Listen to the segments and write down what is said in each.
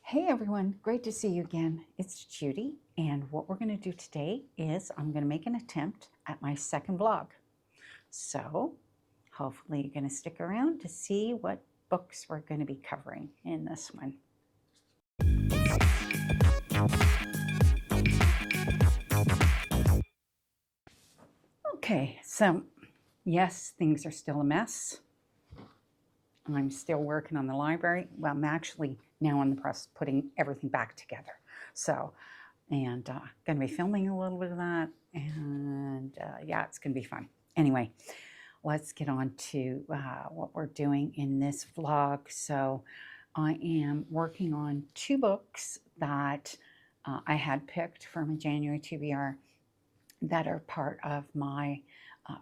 Hey everyone, great to see you again. It's Judy, and what we're going to do today is I'm going to make an attempt at my second vlog. So hopefully you're going to stick around to see what books we're going to be covering in this one. Okay, so yes, things are still a mess. I'm still working on the library. Well, I'm actually now in the process of putting everything back together. So, and going to be filming a little bit of that. And yeah, it's going to be fun. Anyway, let's get on to what we're doing in this vlog. So I am working on two books that I had picked from a January TBR that are part of my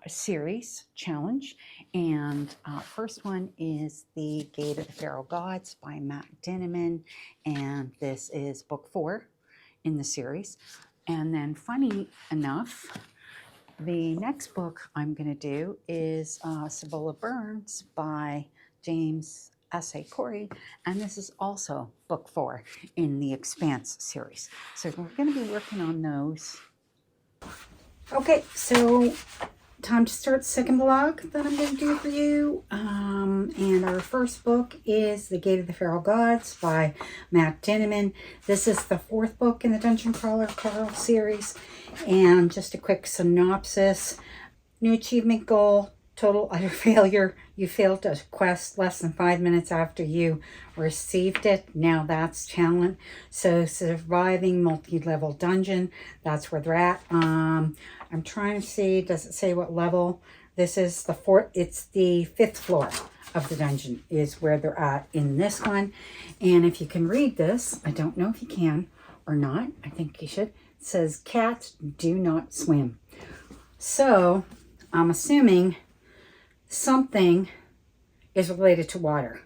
series challenge. And first one is The Gate of the Feral Gods by Matt Dinniman, and this is book 4 in the series. And then funny enough, the next book I'm going to do is Cibola Burns by James S.A. Corey, and this is also book 4 in the Expanse series. So we're going to be working on those. Okay, so time to start the second vlog that I'm going to do for you. And our first book is The Gate of the Feral Gods by Matt Dinniman. This is the 4th book in the Dungeon Crawler Carl series. And just a quick synopsis. New achievement goal, total utter failure. You failed a quest less than 5 minutes after you received it. Now that's challenge. So surviving multi-level dungeon. That's where they're at. I'm trying to see, does it say what level? This is the 4th, it's the 5th floor of the dungeon is where they're at in this one. And if you can read this, I don't know if you can or not. I think you should. It says, cats do not swim. So I'm assuming something is related to water.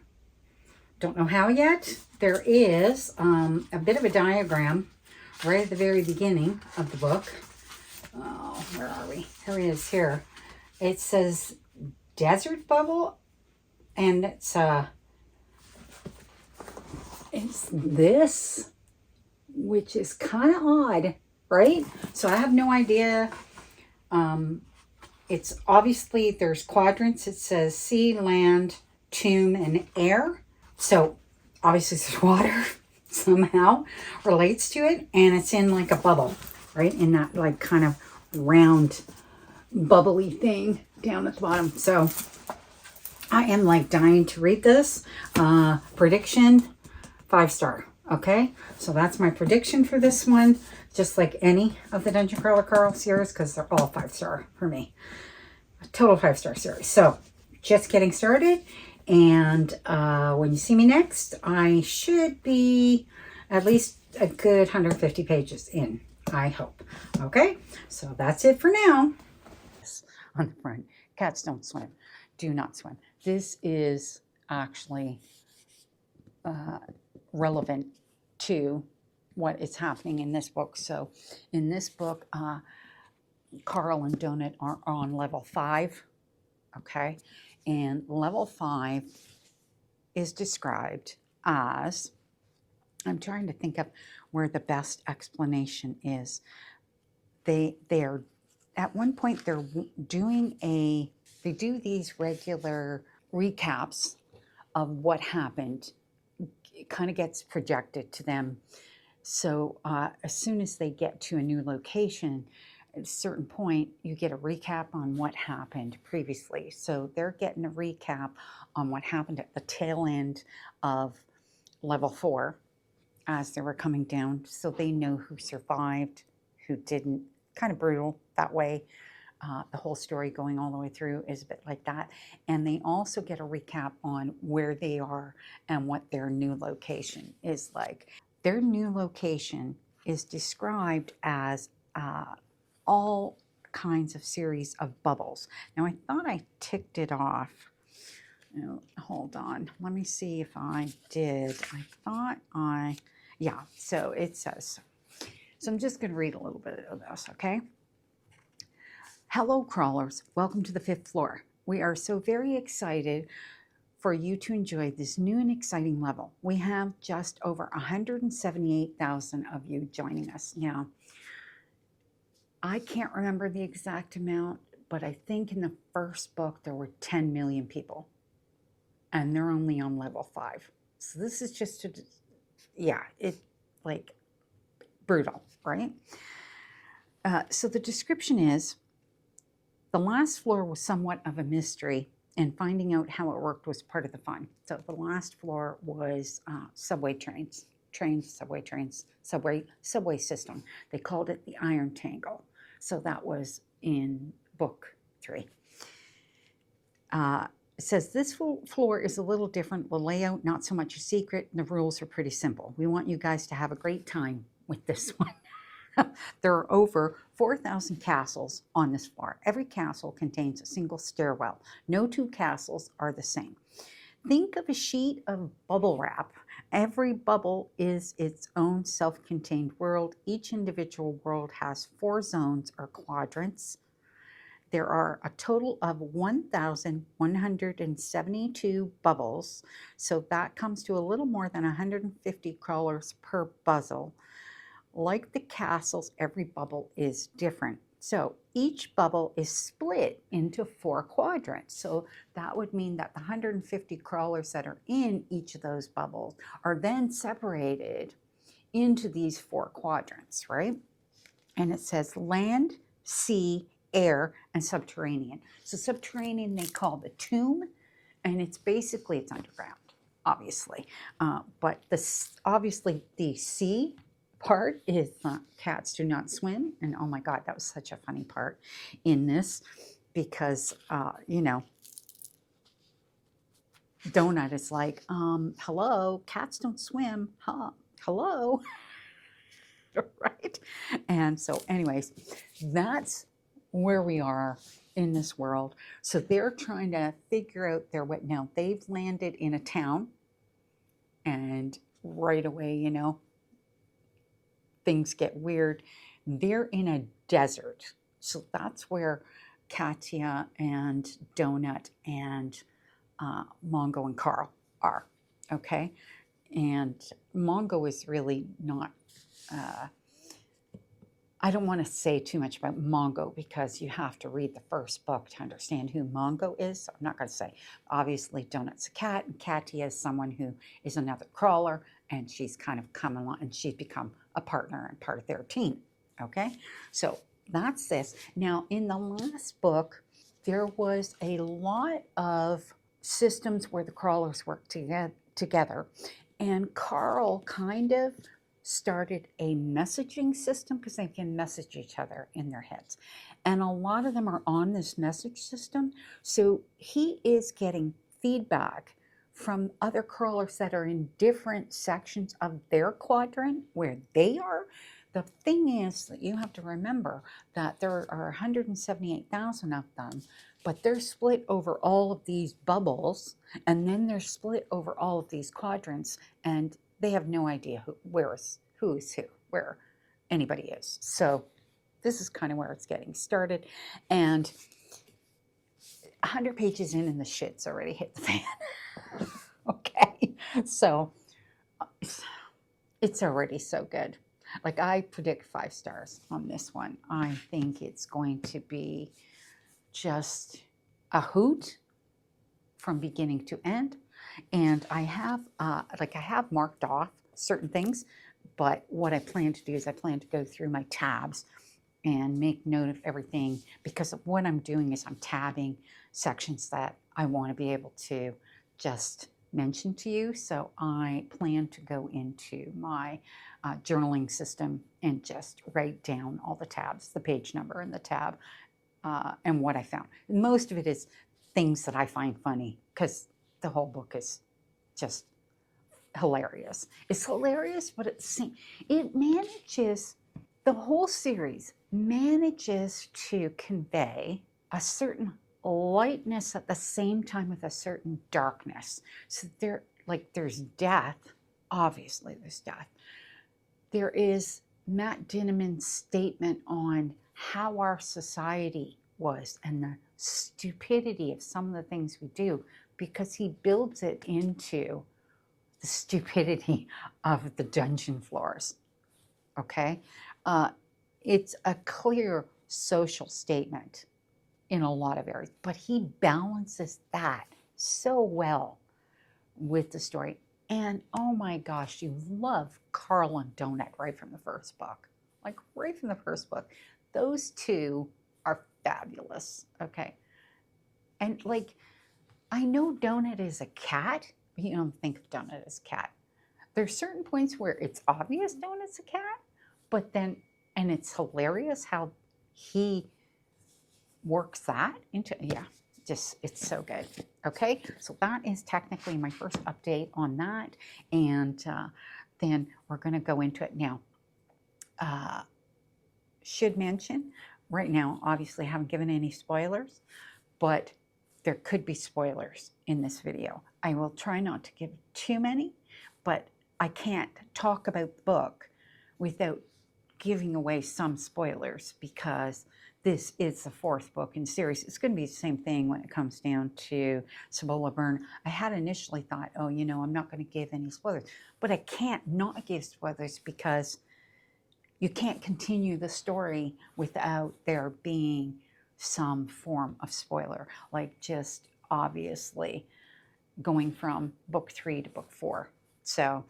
Don't know how yet. There is a bit of a diagram right at the very beginning of the book. Oh, where are we? Here it is here. It says desert bubble, and it's this, which is kind of odd, right? So I have no idea. It's obviously, there's quadrants. It says sea, land, tomb, and air. So obviously there's water somehow relates to it, and it's in like a bubble, right? In that like kind of round bubbly thing down at the bottom. So I am like dying to read this. Prediction, 5-star. Okay, so that's my prediction for this one. Just like any of the Dungeon Crawler Carl series, because they're all 5-star for me. A total 5-star series. So just getting started. And when you see me next, I should be at least a good 150 pages in, I hope. Okay, so that's it for now. On the front, cats don't swim. Do not swim. This is actually relevant to what is happening in this book. So in this book, Carl and Donut are on level 5. Okay, and level 5 is described as, I'm trying to think of where the best explanation is. They're at one point they're doing they do these regular recaps of what happened. It kind of gets projected to them. So as soon as they get to a new location, at a certain point, you get a recap on what happened previously. So they're getting a recap on what happened at the tail end of level 4 as they were coming down, so they know who survived, who didn't. Kind of brutal that way. The whole story going all the way through is a bit like that. And they also get a recap on where they are and what their new location is like. Their new location is described as all kinds of series of bubbles. Now, I thought I ticked it off. No, hold on. Let me see if I did. Yeah, so it says. So I'm just going to read a little bit of this, okay? Hello, crawlers. Welcome to the 5th floor. We are so very excited for you to enjoy this new and exciting level. We have just over 178,000 of you joining us now. I can't remember the exact amount, but I think in the first book there were 10 million people, and they're only on level 5. So this is just, yeah, it's like brutal, right? So the description is, the last floor was somewhat of a mystery, and finding out how it worked was part of the fun. So the last floor was subway system. They called it the Iron Tangle. So that was in book 3. It says this floor is a little different. The layout, not so much a secret. The rules are pretty simple. We want you guys to have a great time with this one. There are over 4,000 castles on this floor. Every castle contains a single stairwell. No 2 castles are the same. Think of a sheet of bubble wrap. Every bubble is its own self-contained world. Each individual world has 4 zones or quadrants. There are a total of 1,172 bubbles, so that comes to a little more than 150 crawlers per puzzle. Like the castles, every bubble is different. So each bubble is split into 4 quadrants. So that would mean that the 150 crawlers that are in each of those bubbles are then separated into these 4 quadrants, right? And it says land, sea, air, and subterranean. So subterranean they call the tomb, and it's underground, obviously. But obviously the sea part is cats do not swim. And oh my God, that was such a funny part in this, because you know, Donut is like, hello, cats don't swim, huh? Hello. Right? And so anyways, that's where we are in this world. So they're trying to figure out their way. Now they've landed in a town, and right away, you know, things get weird. They're in a desert. So that's where Katya and Donut and Mongo and Carl are, okay? And Mongo is really not, I don't want to say too much about Mongo because you have to read the first book to understand who Mongo is. So I'm not going to say. Obviously, Donut's a cat, and Katya is someone who is another crawler, and she's kind of come along, and she's become a partner and part of their team, okay? So that's this. Now, in the last book, there was a lot of systems where the crawlers work together, and Carl kind of started a messaging system because they can message each other in their heads. And a lot of them are on this message system. So he is getting feedback from other crawlers that are in different sections of their quadrant where they are. The thing is that you have to remember that there are 178,000 of them, but they're split over all of these bubbles, and then they're split over all of these quadrants, and they have no idea who is who, where anybody is. So this is kind of where it's getting started. And 100 pages in and the shit's already hit the fan. Okay, so it's already so good. Like, I predict 5 stars on this one. I think it's going to be just a hoot from beginning to end. And I have marked off certain things, but what I plan to do is I plan to go through my tabs and make note of everything, because what I'm doing is I'm tabbing sections that I want to be able to just mention to you. So I plan to go into my journaling system and just write down all the tabs, the page number and the tab, and what I found. Most of it is things that I find funny, because the whole book is just hilarious. It's hilarious, but it manages, the whole series manages to convey a certain lightness at the same time with a certain darkness. So there's death, obviously there's death. There is Matt Dinniman's statement on how our society was and the stupidity of some of the things we do because he builds it into the stupidity of the dungeon floors. Okay? It's a clear social statement in a lot of areas, but he balances that so well with the story. And oh my gosh, you love Carl and Donut right from the first book. Like right from the first book. Those two are fabulous. Okay. And like, I know Donut is a cat, but you don't think of Donut as cat. There's certain points where it's obvious Donut's a cat, but then, and it's hilarious how he works that into, yeah, just, it's so good. Okay, so that is technically my first update on that. And then we're going to go into it now. Should mention, right now, obviously I haven't given any spoilers, but there could be spoilers in this video. I will try not to give too many, but I can't talk about the book without giving away some spoilers, because this is the fourth book in the series. It's going to be the same thing when it comes down to Cibola Burn. I had initially thought, oh, you know, I'm not going to give any spoilers, but I can't not give spoilers, because you can't continue the story without there being some form of spoiler, like just obviously going from book 3 to book 4. So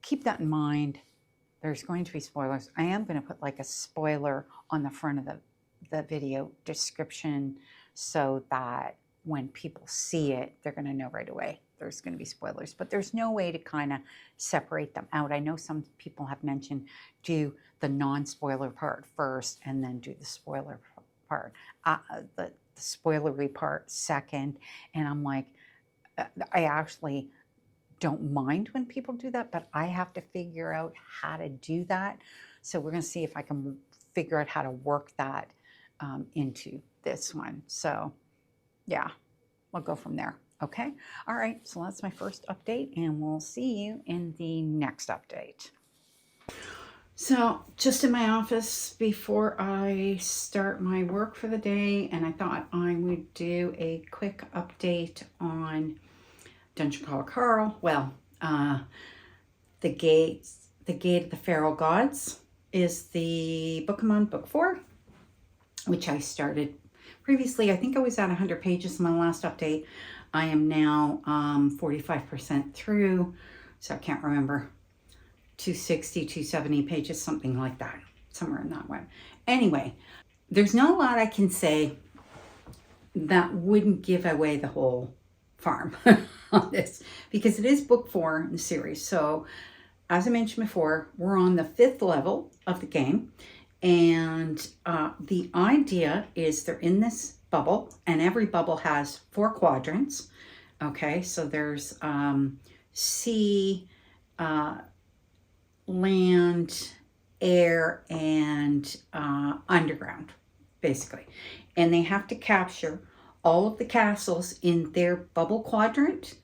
keep that in mind. There's going to be spoilers. I am going to put like a spoiler on the front of the video description, so that when people see it, they're going to know right away there's going to be spoilers. But there's no way to kind of separate them out. I know some people have mentioned do the non-spoiler part first and then do the spoiler part, the spoilery part second. And I'm like, I actually don't mind when people do that, but I have to figure out how to do that. So we're going to see if I can figure out how to work that into this one. So yeah, we'll go from there. Okay. All right. So that's my first update, and we'll see you in the next update. So just in my office before I start my work for the day, and I thought I would do a quick update on Dungeon Crawler Carl. Well, the Gate of the Feral Gods is the book I'm on, book 4, which I started previously. I think I was at 100 pages in my last update. I am now 45% through, so I can't remember, 260, 270 pages, something like that, somewhere in that one. Anyway, there's not a lot I can say that wouldn't give away the whole farm on this, because it is book 4 in the series. So as I mentioned before, we're on the 5th level of the game, and the idea is they're in this bubble, and every bubble has 4 quadrants. Okay, so there's sea, land, air, and underground, basically. And they have to capture all of the castles in their bubble quadrant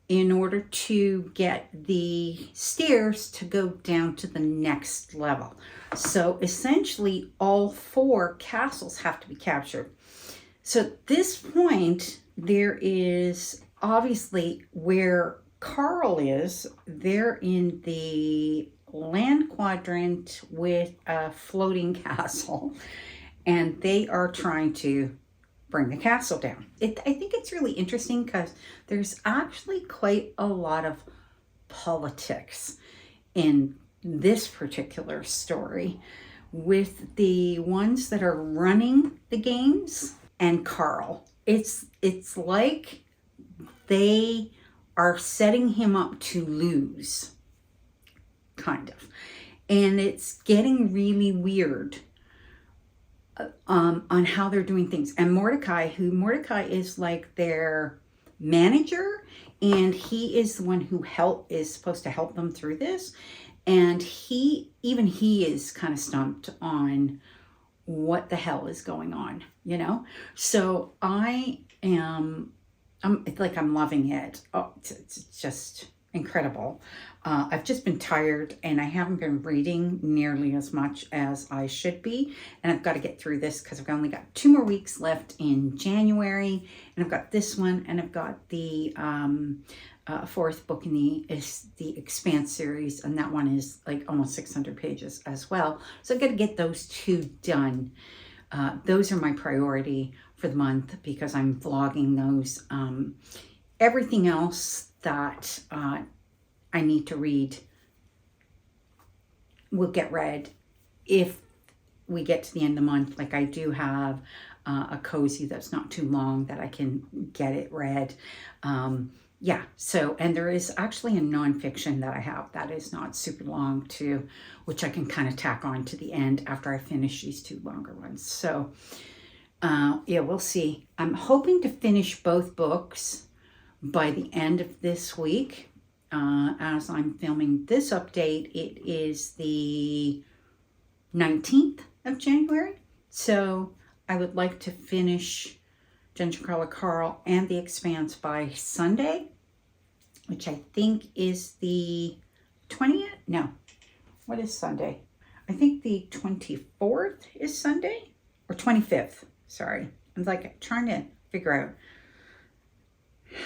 in order to get the stairs to go down to the next level. So essentially all 4 castles have to be captured. So at this point, there is obviously where Carl is, they're in the land quadrant with a floating castle, and they are trying to bring the castle down. I think it's really interesting because there's actually quite a lot of politics in this particular story with the ones that are running the games and Carl. It's like they are setting him up to lose, kind of. And it's getting really weird on how they're doing things. And Mordecai is like their manager, and he is the one who is supposed to help them through this. And he is kind of stumped on what the hell is going on, you know? So I'm loving it. Oh, it's just incredible. I've just been tired and I haven't been reading nearly as much as I should be. And I've got to get through this because I've only got 2 more weeks left in January. And I've got this one, and I've got the 4th book in the Expanse series. And that one is like almost 600 pages as well. So I've got to get those 2 done. Those are my priority for the month because I'm vlogging those. Everything else that I need to read will get read if we get to the end of the month. Like I do have a cozy that's not too long that I can get it read. Yeah, so, and there is actually a nonfiction that I have that is not super long too, which I can kind of tack on to the end after I finish these 2 longer ones. So yeah, we'll see. I'm hoping to finish both books by the end of this week. As I'm filming this update, it is the 19th of January. So I would like to finish Dungeon Crawler Carl and The Expanse by Sunday, which I think is the 20th. No, what is Sunday? I think the 24th is Sunday, or 25th. Sorry. I'm like trying to figure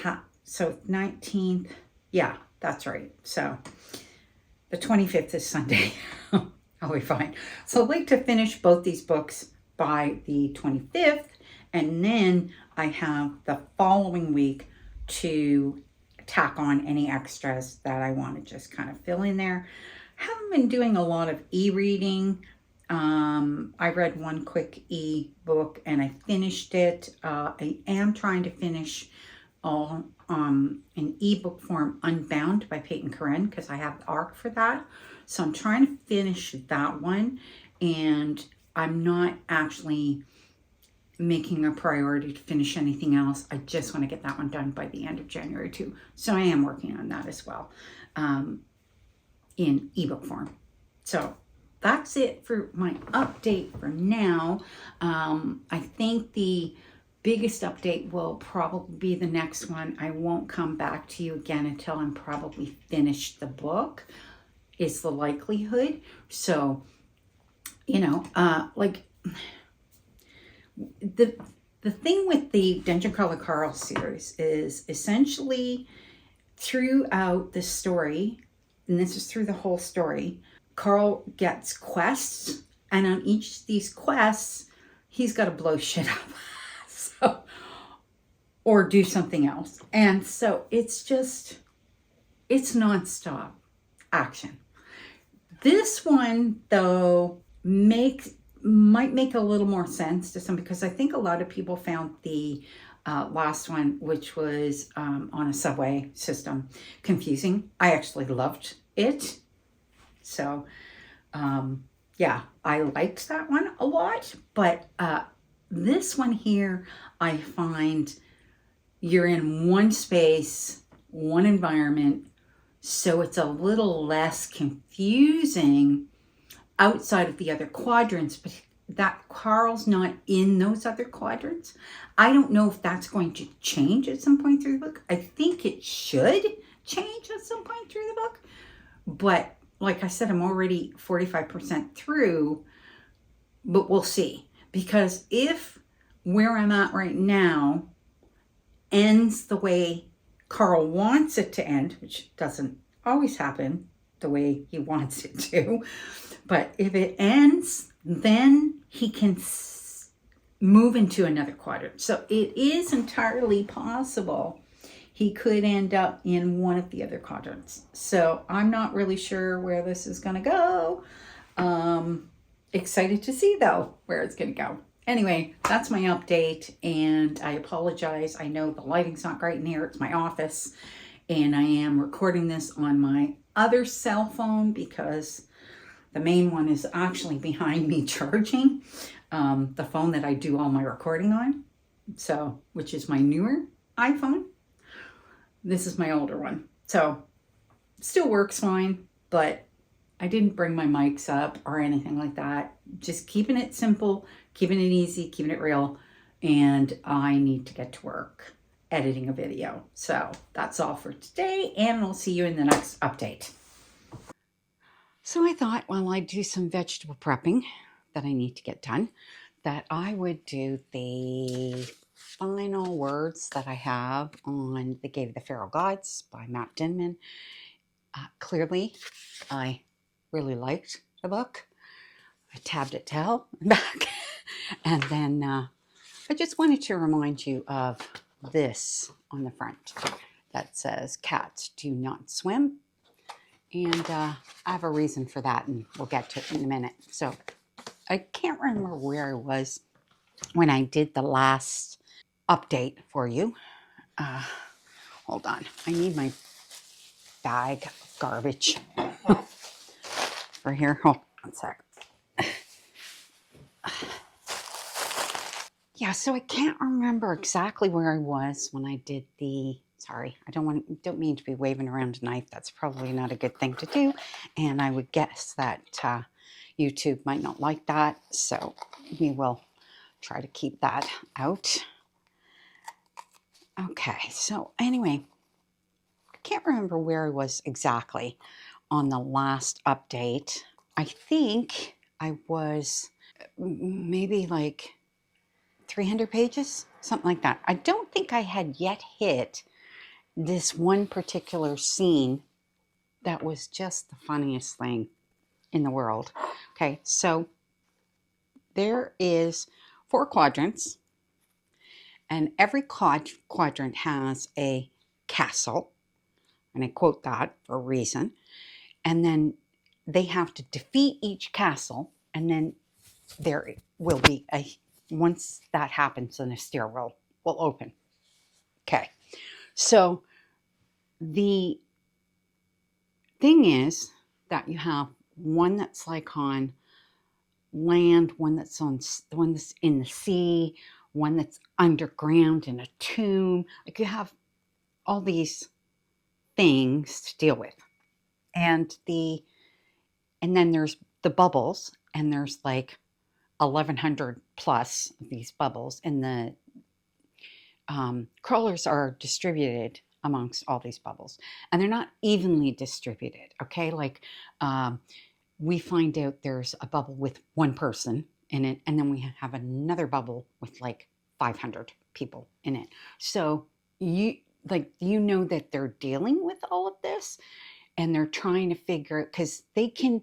out so 19th. Yeah, that's right. So the 25th is Sunday. I'll be fine. So I'd like to finish both these books by the 25th. And then I have the following week to tack on any extras that I want to just kind of fill in there. Haven't been doing a lot of e-reading. I read one quick e-book and I finished it. I am trying to finish all in ebook form Unbound by Peyton Corinne because I have the ARC for that. So I'm trying to finish that one, and I'm not actually making a priority to finish anything else. I just want to get that one done by the end of January too. So I am working on that as well in ebook form. So that's it for my update for now. I think the biggest update will probably be the next one. I won't come back to you again until I'm probably finished the book, is the likelihood. So, you know, like the thing with the Dungeon Crawler Carl series is essentially throughout the story, and this is through the whole story, Carl gets quests, and on each of these quests, he's got to blow shit up. So, or do something else. And so it's just, it's nonstop action. This one, though, might make a little more sense to some, because I think a lot of people found the last one, which was on a subway system, confusing. I actually loved it. So, yeah, I liked that one a lot. But this one here, I find you're in one space, one environment, so it's a little less confusing outside of the other quadrants, but that Carl's not in those other quadrants. I don't know if that's going to change at some point through the book. I think it should change at some point through the book, but like I said, I'm already 45% through, but we'll see. Because if where I'm at right now ends the way Carl wants it to end, which doesn't always happen the way he wants it to, but if it ends, then he can move into another quadrant. So it is entirely possible he could end up in one of the other quadrants. So I'm not really sure where this is going to go. Excited to see, though, where it's going to go. Anyway, that's my update, and I apologize. I know the lighting's not great in here. It's my office, and I am recording this on my other cell phone because the main one is actually behind me charging, the phone that I do all my recording on, so, which is my newer iPhone. This is my older one. So, still works fine, but I didn't bring my mics up or anything like that. Just keeping it simple, keeping it easy, keeping it real. And I need to get to work. editing a video. So that's all for today, and I'll see you in the next update. So I thought while I do some vegetable prepping that I need to get done, that I would do the final words that I have on The Gate of the Feral Gods by Matt Denman. Clearly, I really liked the book. I tabbed it to hell and back. And then I just wanted to remind you of this on the front that says, "Cats do not swim." And I have a reason for that, and we'll get to it in a minute. So I can't remember where I was when I did the last update for you. Hold on. I need my bag of garbage for here. Hold on a sec. Yeah, so I can't remember exactly where I was when I did the... Sorry, I don't mean to be waving around a knife. That's probably not a good thing to do. And I would guess that YouTube might not like that. So we will try to keep that out. Okay, so anyway, I can't remember where I was exactly on the last update. I think I was maybe like 300 pages, something like that. I don't think I had yet hit this one particular scene that was just the funniest thing in the world. Okay, so there is 4 quadrants, and every quadrant has a castle, and I quote that for a reason. And then they have to defeat each castle, and then there will be once that happens, then a stairwell will open. Okay, so the thing is that you have one that's like on land, one that's in the sea, one that's underground in a tomb. Like, you have all these things to deal with. And then there's the bubbles, and there's like 1,100 plus of these bubbles, and the crawlers are distributed amongst all these bubbles, and they're not evenly distributed. Okay, like we find out there's a bubble with 1 person in it, and then we have another bubble with like 500 people in it. So you know that they're dealing with all of this, and they're trying to figure out, because they can,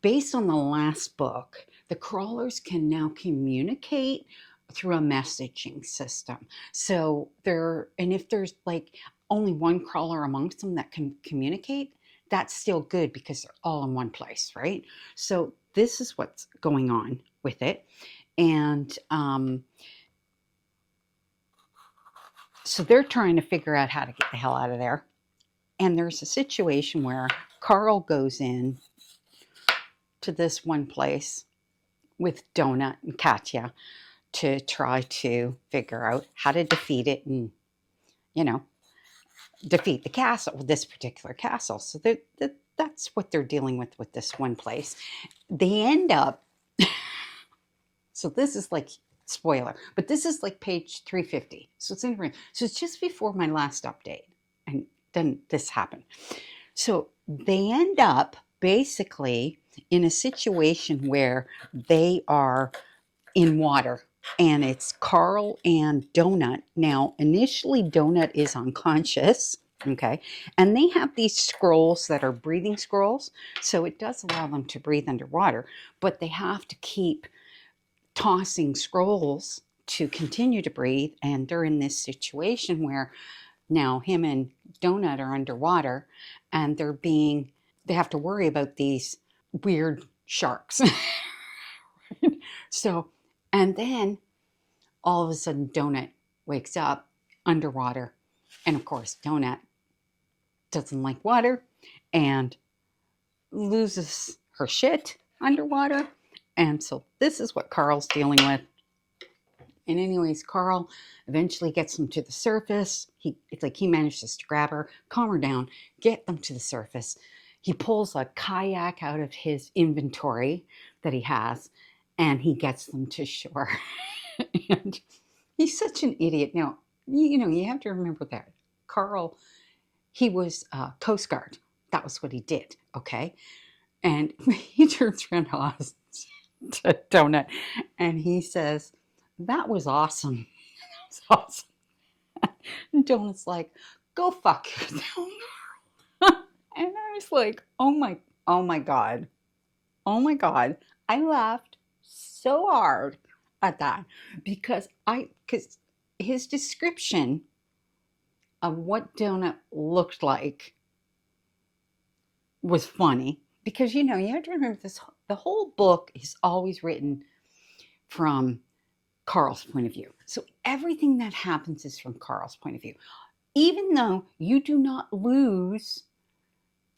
based on the last book, the crawlers can now communicate through a messaging system. So if there's like only 1 crawler amongst them that can communicate, that's still good because they're all in one place, right? So this is what's going on with it. And so they're trying to figure out how to get the hell out of there. And there's a situation where Carl goes in to this one place with Donut and Katya to try to figure out how to defeat it and, defeat the castle, this particular castle. So that's what they're dealing with this one place. They end up, so this is like, spoiler, but this is like page 350. So it's just before my last update. And then this happened. So they end up basically in a situation where they are in water, and it's Carl and Donut. Now, initially, Donut is unconscious, okay? And they have these scrolls that are breathing scrolls, so it does allow them to breathe underwater, but they have to keep tossing scrolls to continue to breathe, and they're in this situation where now him and Donut are underwater, and they have to worry about these weird sharks. So, and then all of a sudden Donut wakes up underwater, and of course Donut doesn't like water and loses her shit underwater. And so this is what Carl's dealing with. And anyways, Carl eventually gets them to the surface. He manages to grab her, calm her down, get them to the surface. He pulls a kayak out of his inventory that he has, and he gets them to shore. And he's such an idiot. Now, you know, you have to remember that Carl, he was Coast Guard. That was what he did, okay? And he turns around to us, to Donut, and he says, "That was awesome." That was awesome. And Donut's like, "Go fuck yourself." And I was like, oh my God. Oh my God. I laughed so hard at that because his description of what Donut looked like was funny because, you know, you have to remember this, the whole book is always written from Carl's point of view. So everything that happens is from Carl's point of view. Even though you do not lose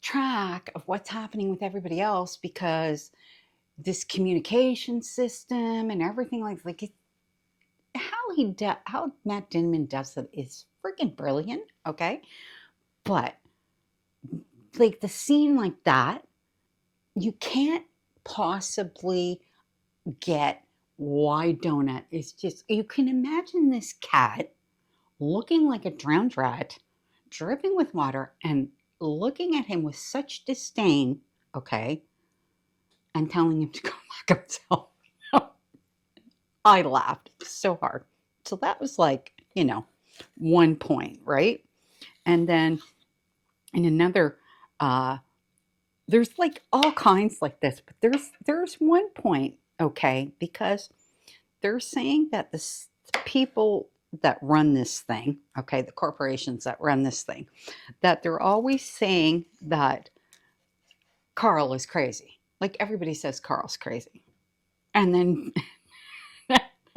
track of what's happening with everybody else because this communication system and everything like it, how Matt Dinman does it is freaking brilliant, okay? But like the scene like that, you can't possibly get why Donut is just, you can imagine this cat looking like a drowned rat, dripping with water, and looking at him with such disdain, okay, and telling him to go fuck himself. I laughed so hard. So that was like, you know, one point, right? And then in another, there's like all kinds like this, but there's one point, okay, because they're saying that the people that run this thing, okay, the corporations that run this thing, that they're always saying that Carl is crazy. Like everybody says Carl's crazy. And then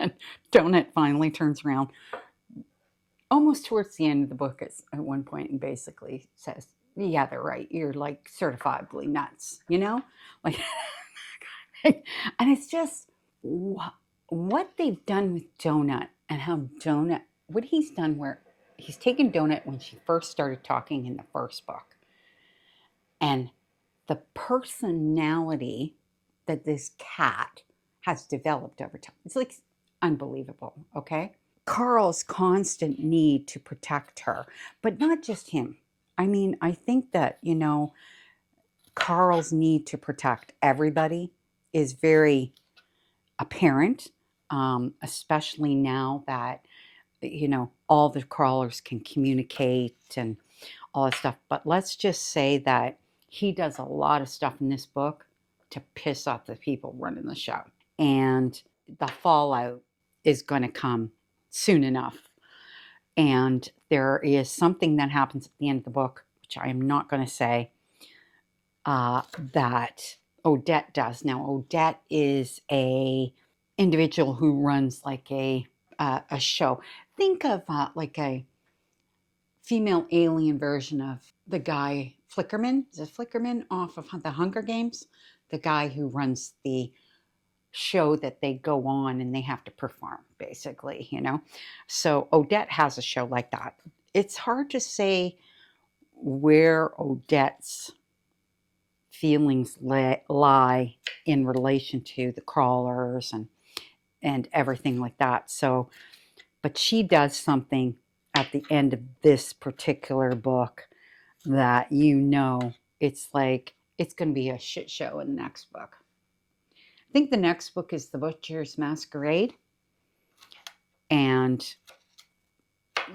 and Donut finally turns around almost towards the end of the book at one point and basically says, yeah, they're right. You're like certifiably nuts, you know? Like, and it's just what they've done with Donut and how Donut, what he's done where he's taken Donut when she first started talking in the first book and the personality that this cat has developed over time. It's like unbelievable, okay? Carl's constant need to protect her, but not just him. I mean, I think that, you know, Carl's need to protect everybody is very apparent, especially now that, you know, all the crawlers can communicate and all that stuff. But let's just say that he does a lot of stuff in this book to piss off the people running the show. And the fallout is going to come soon enough. And there is something that happens at the end of the book, which I am not going to say, that Odette does. Now, Odette is a individual who runs like a show. Think of like a female alien version of the guy Flickerman. Is it Flickerman off of the Hunger Games? The guy who runs the show that they go on and they have to perform, basically, you know? So Odette has a show like that. It's hard to say where Odette's feelings lie in relation to the crawlers and everything like that. So, but she does something at the end of this particular book that, you know, it's like, it's going to be a shit show in the next book. I think the next book is The Butcher's Masquerade. And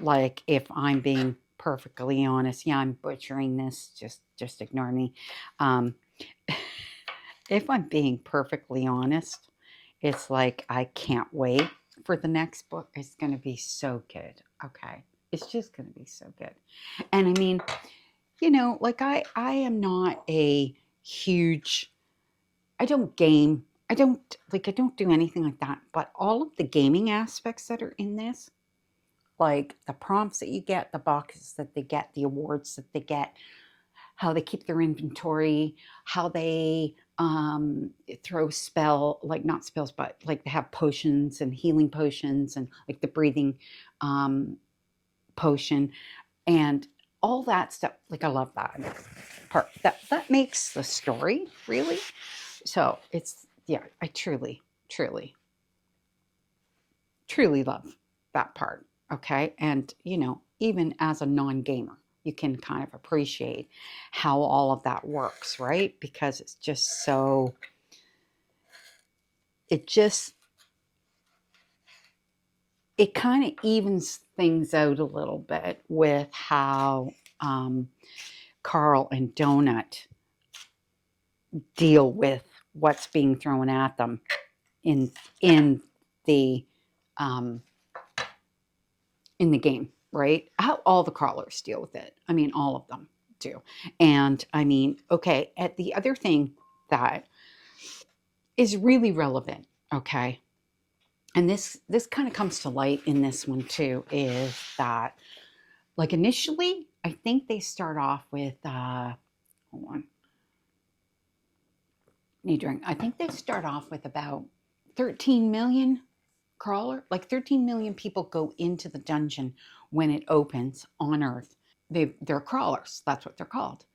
like, if I'm being perfectly honest, yeah, I'm butchering this, just ignore me. If I'm being perfectly honest, it's like, I can't wait for the next book. It's going to be so good. Okay. It's just going to be so good. And I mean, you know, like I am not a huge, I don't game. I don't do anything like that. But all of the gaming aspects that are in this, like the prompts that you get, the boxes that they get, the awards that they get, how they keep their inventory, how they throw like not spells, but like they have potions and healing potions and like the breathing potion and all that stuff. Like I love that part. That makes the story really. So it's, yeah, I truly love that part. Okay. And, you know, even as a non-gamer, you can kind of appreciate how all of that works, right? Because it's just so, it just, it kind of evens things out a little bit with how Carl and Donut deal with what's being thrown at them in in the um, in the game, right? How all the crawlers deal with it. I mean, all of them do. And I mean, okay, at the other thing that is really relevant, okay, and this kind of comes to light in this one too, is that like initially, I think they start off with hold on. Need drink. I think they start off with about 13 million crawler, like 13 million people go into the dungeon when it opens on Earth. They're crawlers. That's what they're called.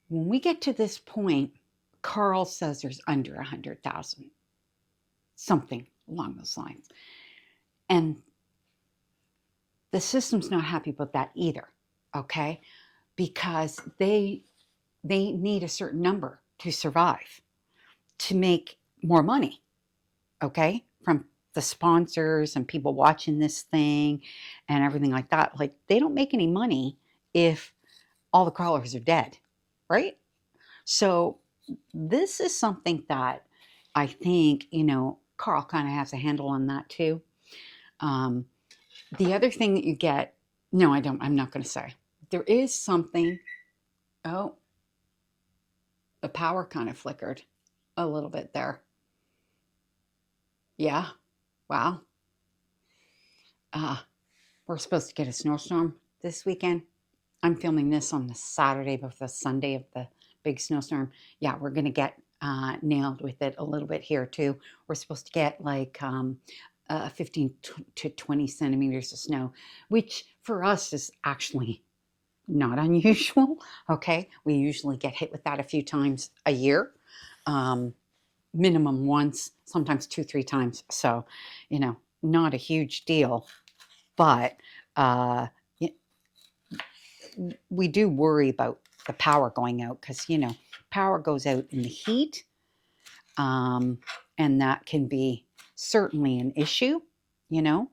When we get to this point, Carl says there's under 100,000, something along those lines. And the system's not happy about that either, okay? Because they need a certain number to survive, to make more money, okay? From the sponsors and people watching this thing and everything like that. Like, they don't make any money if all the crawlers are dead, right? So this is something that I think, you know, Carl kind of has a handle on that too. The other thing that you get, no, I don't, I'm not going to say. There is something, oh, the power kind of flickered a little bit there. Yeah, wow. We're supposed to get a snowstorm this weekend. I'm filming this on the Saturday before the Sunday of the big snowstorm. Yeah, we're going to get nailed with it a little bit here too. We're supposed to get like 15 to 20 centimeters of snow, which for us is actually not unusual. Okay, we usually get hit with that a few times a year, minimum once, sometimes 2, 3 times. So, you know, not a huge deal, but we do worry about the power going out because, you know, power goes out in the heat, and that can be certainly an issue, you know.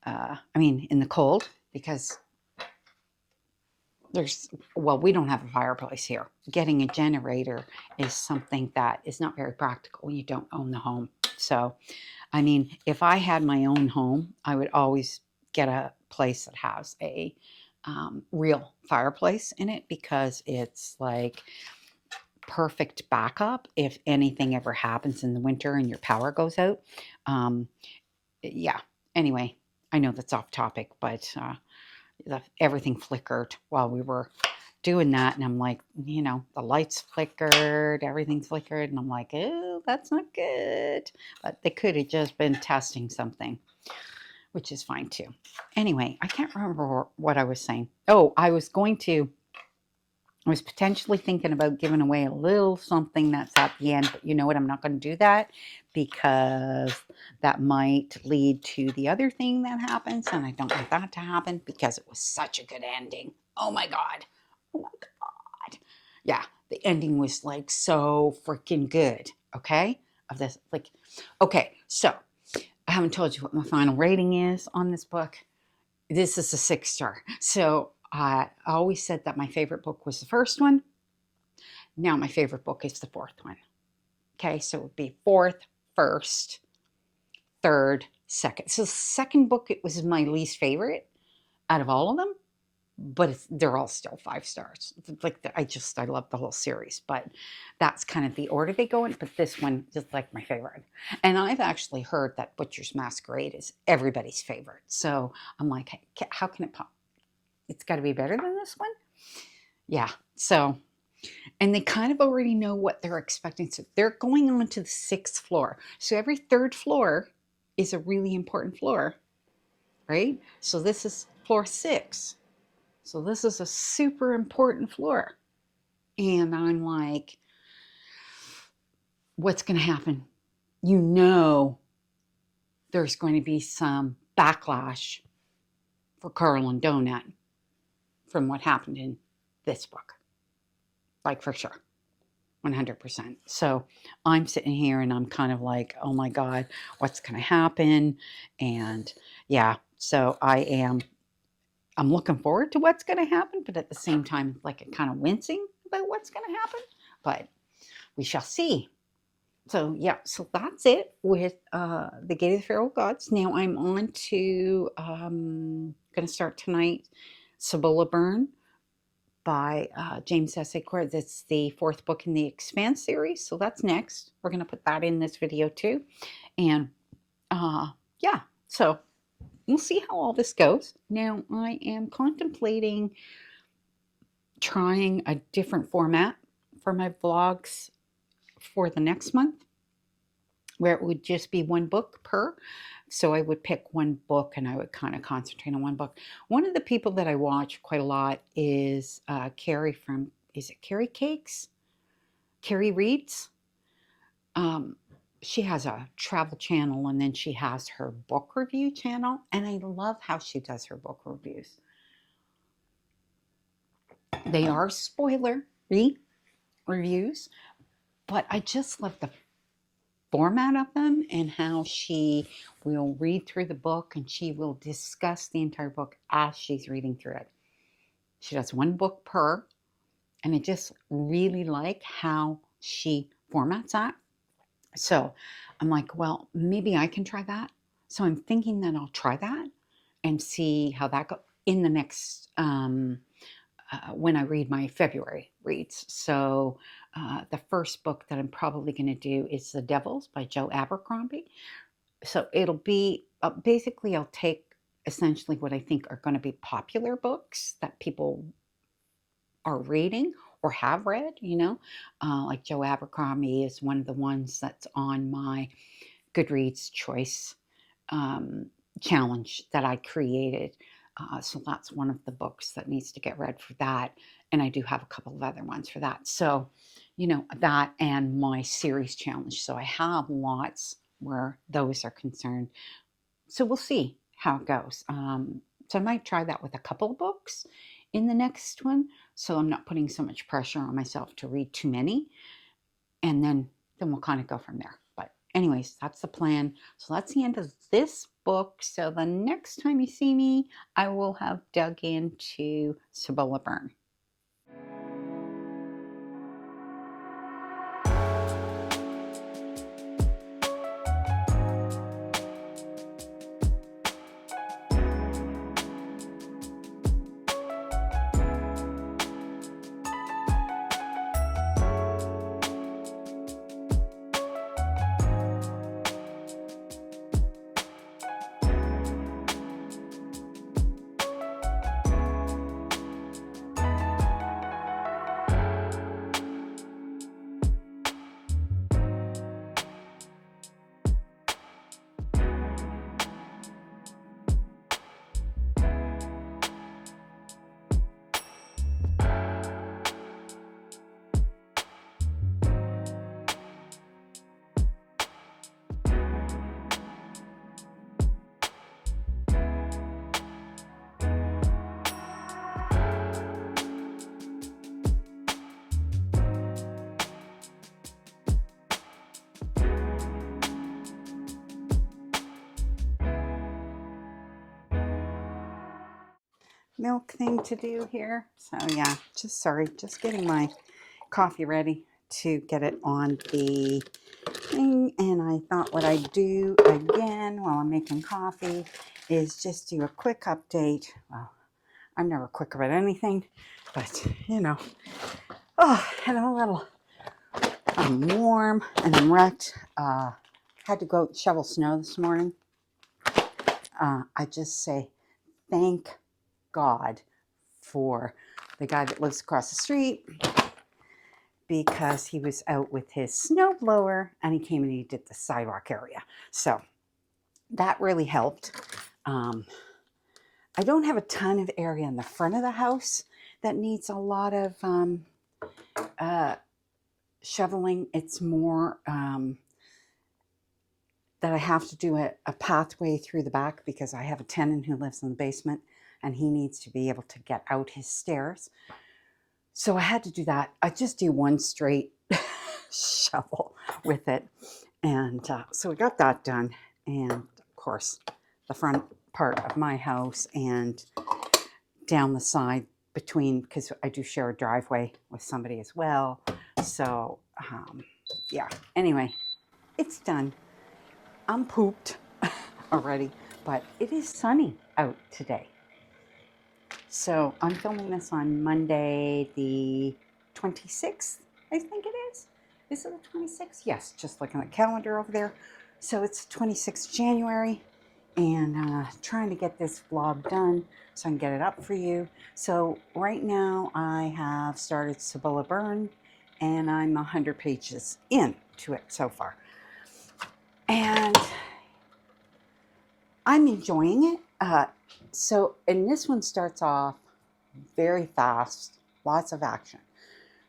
I mean, in the cold, because well, we don't have a fireplace here. Getting a generator is something that is not very practical when you don't own the home. So, I mean, if I had my own home, I would always get a place that has a real fireplace in it, because it's like perfect backup if anything ever happens in the winter and your power goes out. Yeah, anyway, I know that's off topic, but everything flickered while we were doing that, and I'm like, you know, the lights flickered, everything's flickered, and I'm like, oh, that's not good. But they could have just been testing something, which is fine too. Anyway, I can't remember what I was saying. Oh, I was potentially thinking about giving away a little something that's at the end, but you know what? I'm not going to do that because that might lead to the other thing that happens, and I don't want that to happen because it was such a good ending. Oh my God. Oh my God. Yeah, the ending was like so freaking good, okay? Of this, like, okay, so I haven't told you what my final rating is on this book. This is a 6-star. So I always said that my favorite book was the first one. Now my favorite book is the fourth one. Okay, so it would be fourth, first, third, second. So the second book, it was my least favorite out of all of them, but they're all still 5 stars. Like I love the whole series, but that's kind of the order they go in. But this one is like my favorite. And I've actually heard that Butcher's Masquerade is everybody's favorite. So I'm like, hey, how can it pop? It's got to be better than this one. Yeah. So, and they kind of already know what they're expecting. So they're going on to the 6th floor. So every 3rd floor is a really important floor, right? So this is floor 6. So this is a super important floor. And I'm like, what's going to happen? You know, there's going to be some backlash for Carl and Donut from what happened in this book. Like, for sure. 100%. So I'm sitting here and I'm kind of like, oh my God, what's going to happen? And yeah, so I'm looking forward to what's going to happen, but at the same time, like, kind of wincing about what's going to happen, but we shall see. So yeah, so that's it with the Gate of the Feral Gods. Now I'm on to going to start tonight, Cibola Burn by James S. A. Corey. That's the 4th book in the Expanse series. So that's next. We're going to put that in this video too. And yeah, so we'll see how all this goes. Now I am contemplating trying a different format for my vlogs for the next month, where it would just be one book per. So I would pick one book and I would kind of concentrate on one book. One of the people that I watch quite a lot is Carrie from, is it Carrie Cakes? Carrie Reads. She has a travel channel and then she has her book review channel. And I love how she does her book reviews. They are spoiler-free reviews, but I just love the format of them and how she will read through the book and she will discuss the entire book as she's reading through it. She does one book per, and I just really like how she formats that. So I'm like, well, maybe I can try that. So I'm thinking that I'll try that and see how that goes in the next when I read my February reads. So the first book that I'm probably going to do is The Devils by Joe Abercrombie. So it'll be, basically I'll take essentially what I think are going to be popular books that people are reading or have read, you know. Like Joe Abercrombie is one of the ones that's on my Goodreads choice challenge that I created. So that's one of the books that needs to get read for that. And I do have a couple of other ones for that. So, you know, that and my series challenge. So I have lots where those are concerned. So we'll see how it goes. So I might try that with a couple of books in the next one. So I'm not putting so much pressure on myself to read too many. And then we'll kind of go from there. But anyways, that's the plan. So that's the end of this book. So the next time you see me, I will have dug into Cibola Burn. Milk thing to do here. So yeah, just getting my coffee ready to get it on the thing. And I thought what I'd do again while I'm making coffee is just do a quick update. Well, I'm never quick about anything, but you know, and I'm warm and I'm wrecked. Had to go shovel snow this morning. I just say thank God for the guy that lives across the street, because he was out with his snowblower and he came and he did the sidewalk area. So that really helped. I don't have a ton of area in the front of the house that needs a lot of shoveling. It's more that I have to do a pathway through the back because I have a tenant who lives in the basement and he needs to be able to get out his stairs. So I had to do that. I just do one straight shovel with it. And so we got that done. And of course, the front part of my house and down the side between, because I do share a driveway with somebody as well. So yeah, anyway, it's done. I'm pooped already, but it is sunny out today. So I'm filming this on Monday the 26th, I think it is. Is it the 26th? Yes, just looking at the calendar over there. So it's 26th January, and trying to get this vlog done so I can get it up for you. So right now I have started Cibola Burn, and I'm 100 pages into it so far. And I'm enjoying it. And this one starts off very fast, lots of action.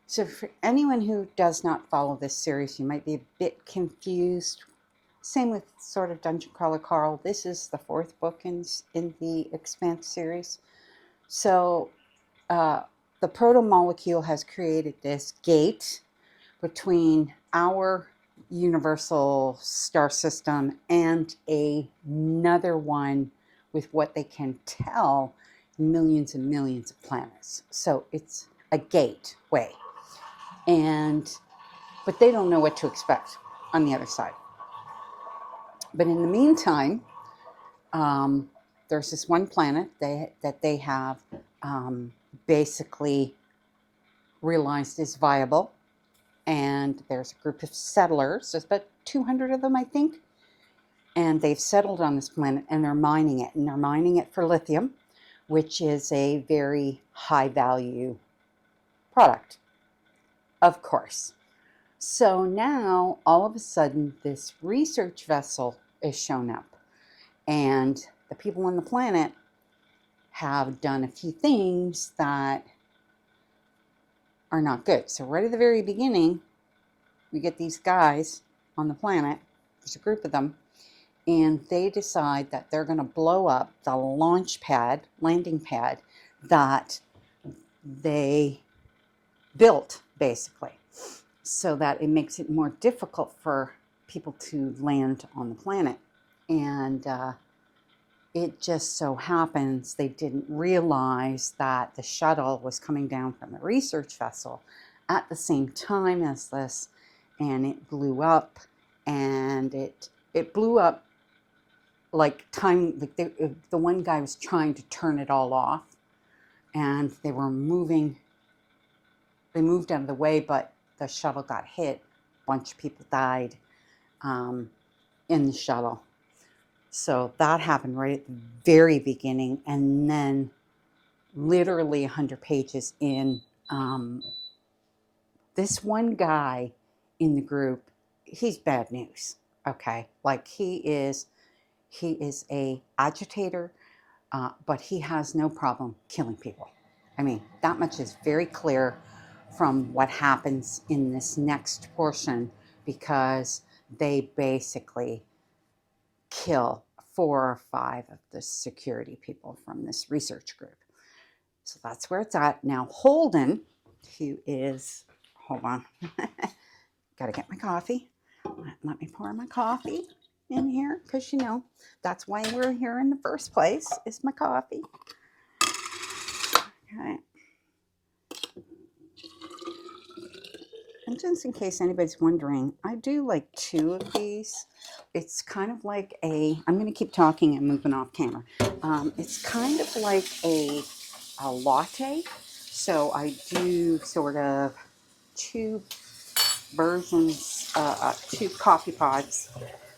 So for anyone who does not follow this series, you might be a bit confused. Same with sort of Dungeon Crawler Carl. This is the 4th book in the Expanse series. So the proto-molecule has created this gate between our universal star system and another one with what they can tell millions and millions of planets. So it's a gateway, but they don't know what to expect on the other side. But in the meantime, there's this one planet that they have basically realized is viable. And there's a group of settlers, there's about 200 of them, I think. And they've settled on this planet and they're mining it. And they're mining it for lithium, which is a very high value product, of course. So now, all of a sudden, this research vessel is shown up. And the people on the planet have done a few things that are not good. So right at the very beginning, we get these guys on the planet, there's a group of them, and they decide that they're going to blow up the launch pad, landing pad, that they built, basically, so that it makes it more difficult for people to land on the planet. And it just so happens they didn't realize that the shuttle was coming down from the research vessel at the same time as this, and it blew up. And it blew up like time, like the one guy was trying to turn it all off, and they were moving. They moved out of the way, but the shuttle got hit. A bunch of people died in the shuttle. So that happened right at the very beginning, and then literally 100 pages in, this one guy in the group, he's bad news, okay? Like he is a agitator, but he has no problem killing people. I mean, that much is very clear from what happens in this next portion, because they basically kill 4 or 5 of the security people from this research group. So that's where it's at. Now Holden, who is, hold on, gotta get my coffee. Let me pour my coffee in here, because you know, that's why we're here in the first place, is my coffee. Okay. And just in case anybody's wondering, I do like 2 of these. It's kind of like I'm going to keep talking and moving off camera. It's kind of like a latte. So I do sort of 2 versions, 2 coffee pods,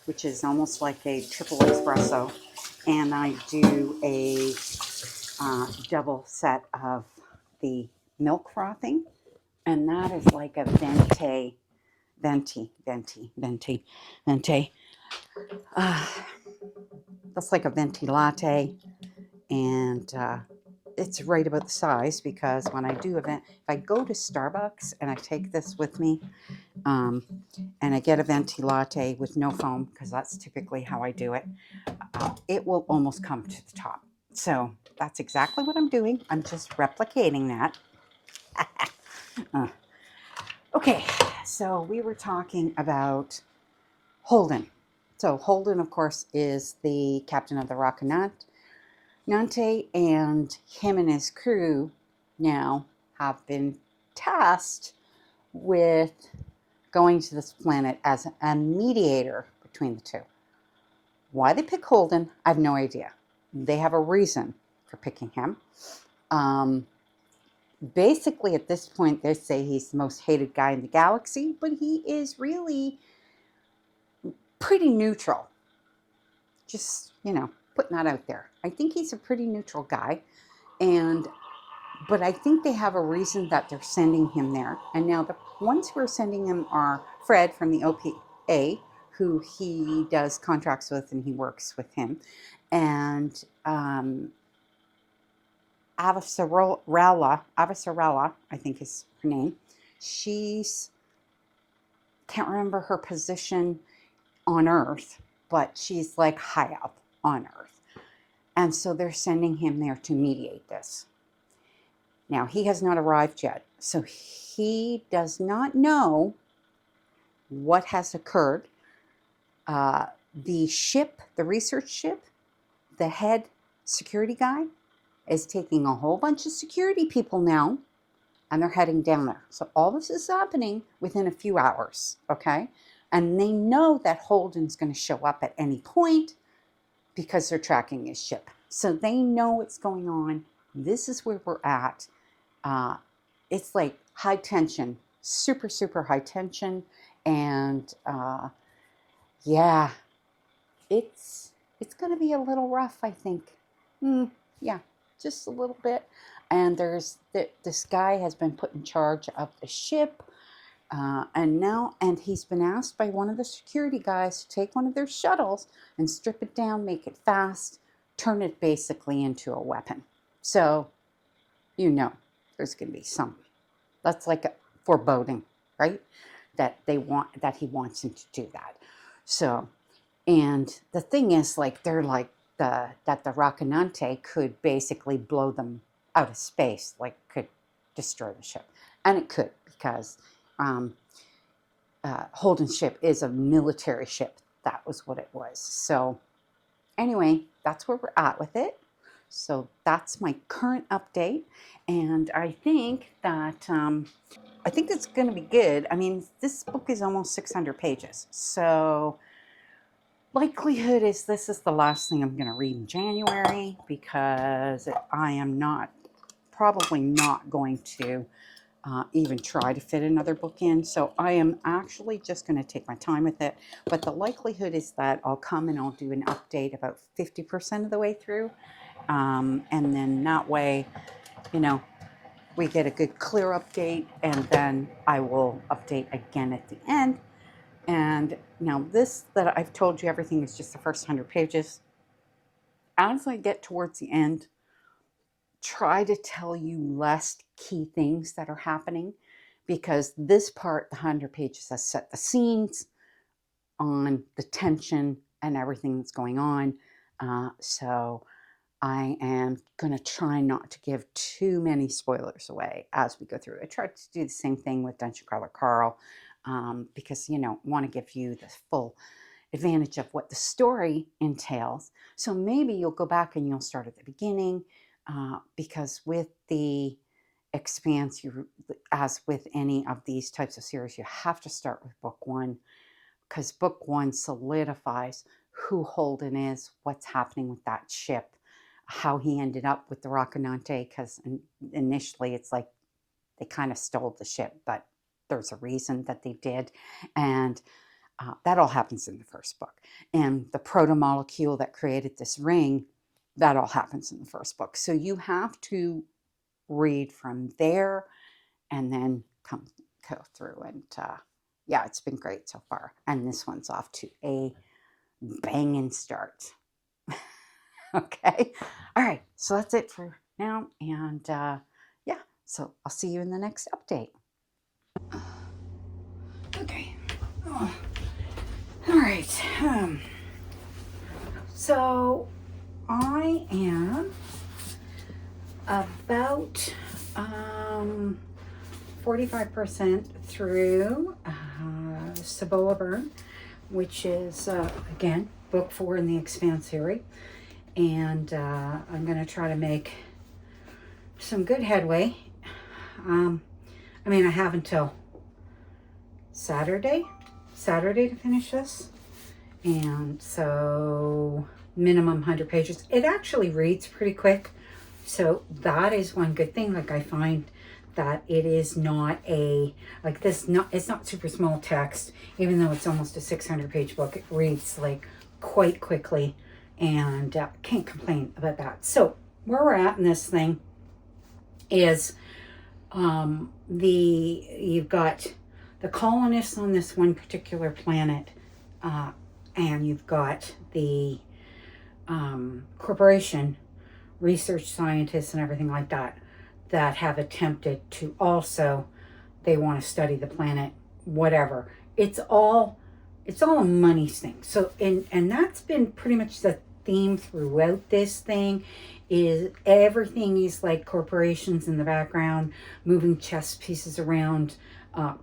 which is almost like a triple espresso. And I do a double set of the milk frothing. And that is like a venti. That's like a venti latte. And it's right about the size, because when I do event, if I go to Starbucks and I take this with me, and I get a venti latte with no foam, because that's typically how I do it, it will almost come to the top. So that's exactly what I'm doing. I'm just replicating that. Okay, so we were talking about Holden. So Holden, of course, is the captain of the Rocinante, and him and his crew now have been tasked with going to this planet as a mediator between the two. Why they pick Holden, I have no idea. They have a reason for picking him. Basically, at this point, they say he's the most hated guy in the galaxy, but he is really pretty neutral. Just, putting that out there. I think he's a pretty neutral guy, but I think they have a reason that they're sending him there. And now the ones who are sending him are Fred from the OPA, who he does contracts with and he works with him, and Avasarala, I think is her name. Can't remember her position on Earth, but she's like high up on Earth. And so they're sending him there to mediate this. Now, he has not arrived yet, so he does not know what has occurred. The ship, the research ship, the head security guy is taking a whole bunch of security people now, and they're heading down there. So all this is happening within a few hours, okay? And they know that Holden's going to show up at any point because they're tracking his ship. So they know what's going on. This is where we're at. It's like high tension, super, super high tension. And yeah, it's going to be a little rough, I think. Yeah, just a little bit. And this guy has been put in charge of the ship. And he's been asked by one of the security guys to take one of their shuttles and strip it down, make it fast, turn it basically into a weapon. So, there's going to be something. That's like a foreboding, right? That he wants him to do that. So, and the thing is, like, they're like that the Rocinante could basically blow them out of space, like could destroy the ship. And it could, because Holden's ship is a military ship. That was what it was. So anyway, that's where we're at with it. So that's my current update. And I think that it's going to be good. I mean, this book is almost 600 pages. So likelihood is this is the last thing I'm going to read in January, because I am probably not going to even try to fit another book in. So I am actually just going to take my time with it. But the likelihood is that I'll come and I'll do an update about 50% of the way through. And then that way, we get a good clear update, and then I will update again at the end. And now this that I've told you everything is just the first 100 pages. As I get towards the end, try to tell you less key things that are happening, because this part, the 100 pages, has set the scenes on the tension and everything that's going on. So I am going to try not to give too many spoilers away as we go through. I tried to do the same thing with Dungeon Crawler Carl, because, want to give you the full advantage of what the story entails. So maybe you'll go back and you'll start at the beginning, because with the Expanse, as with any of these types of series, you have to start with book one, because book one solidifies who Holden is, what's happening with that ship, how he ended up with the Rocinante, because initially it's like they kind of stole the ship, but there's a reason that they did. And that all happens in the first book. And the proto-molecule that created this ring, that all happens in the first book. So you have to read from there and then go through. And yeah, it's been great so far. And this one's off to a banging start. Okay. All right. So that's it for now. And yeah, so I'll see you in the next update. Okay. Oh. All right. So I am about 45% through Cibola Burn, which is, again, book 4 in the Expanse series. And I'm going to try to make some good headway. I mean, I have until Saturday to finish this. And so minimum 100 pages. It actually reads pretty quick. So that is one good thing. Like, I find that it is not a, like this, it's not super small text, even though it's almost a 600-page book. It reads like quite quickly, and can't complain about that. So where we're at in this thing is you've got the colonists on this one particular planet, and you've got the corporation research scientists and everything like that have attempted to also, they want to study the planet, whatever. It's all a money thing. So, and that's been pretty much the theme throughout this thing, is everything is like corporations in the background, moving chess pieces around,